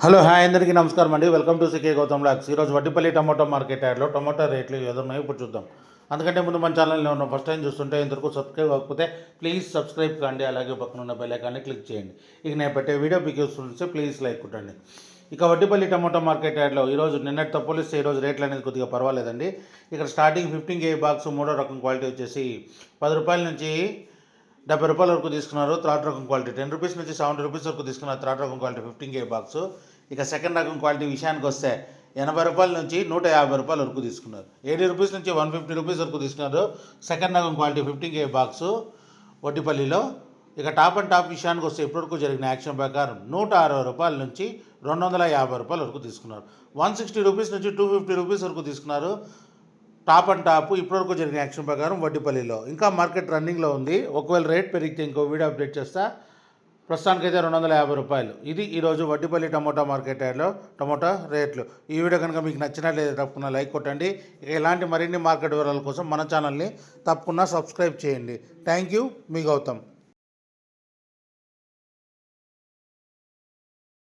Hello hi అందరికీ నమస్కారం అండి. వెల్కమ్ టు సికే గౌతమ్ లాక్స్. ఈరోజు వడ్డిపల్లి టమాటో మార్కెట్ యార్డ్లో టమాటో రేట్లు ఏదున్నాయో ఇప్పుడు చూద్దాం. అందుకంటే ముందు మన ఛానల్లో ఉన్న ఫస్ట్ టైం చూస్తుంటే ఇంతవరకు సబ్స్క్రైబ్ అవ్వకపోతే ప్లీజ్ సబ్స్క్రైబ్ కాండి, అలాగే పక్కన ఉన్న బెల్ ఐకాన్ని క్లిక్ చేయండి. ఇక నేను పెట్టే వీడియో మీకు యూస్ఫుల్ వస్తే ప్లీజ్ లైక్ కొట్టండి. ఇక వడ్డిపల్లి టమాటో మార్కెట్ యార్డ్లో ఈరోజు నిన్నటితో పోలిస్తే ఈరోజు రేట్లు అనేది కొద్దిగా పర్వాలేదండి. ఇక్కడ స్టార్టింగ్ 15 కేజీ బాక్స్ మూడో రకం క్వాలిటీ వచ్చేసి 10 రూపాయల నుంచి 70 రూపాయల వరకు తీసుకున్నారు. థర్డ్ రకం క్వాలిటీ 10 రూపీస్ నుంచి 70 రూపీస్ వరకు తీసుకున్నారు. థర్డ్ రకం క్వాలిటీ 15 కేజీ బాక్స్. ఇక సెకండ్ రకం క్వాలిటీ విషయానికి వస్తే 80 రూపాయల నుంచి 150 రూపాయల వరకు తీసుకున్నారు. 80 రూపీస్ నుంచి 150 రూపీస్ వరకు తీసుకున్నారు. సెకండ్ రకం క్వాలిటీ 15 కేజీ బాక్స్ వడ్డిపల్లిలో. ఇక టాప్ అండ్ టాప్ విషయానికి వస్తే ఇప్పటివరకు జరిగిన యాక్షన్ ప్రకారం 160 రూపాయల నుంచి 250 రూపాయల వరకు తీసుకున్నారు. 160 రూపీస్ నుంచి 250 రూపీస్ వరకు తీసుకున్నారు. టాప్ అండ్ టాప్ ఇప్పటివరకు జరిగిన యాక్షన్ ప్రకారం వడ్డిపల్లిలో. ఇంకా మార్కెట్ రన్నింగ్లో ఉంది. ఒకవేళ రేట్ పెరిగితే ఇంకో వీడియో అప్డేట్ చేస్తా. ప్రస్తుతానికైతే 250 రూపాయలు. ఇది ఈరోజు వడ్డిపల్లి టమోటా మార్కెట్ యార్డ్లో టమోటా రేట్లు. ఈ వీడియో కనుక మీకు నచ్చినట్లయితే తప్పకుండా లైక్ కొట్టండి. ఇక ఇలాంటి మరిన్ని మార్కెట్ వివరాల కోసం మన ఛానల్ని తప్పకుండా సబ్స్క్రైబ్ చేయండి. థ్యాంక్ యూ, మీ గౌతమ్.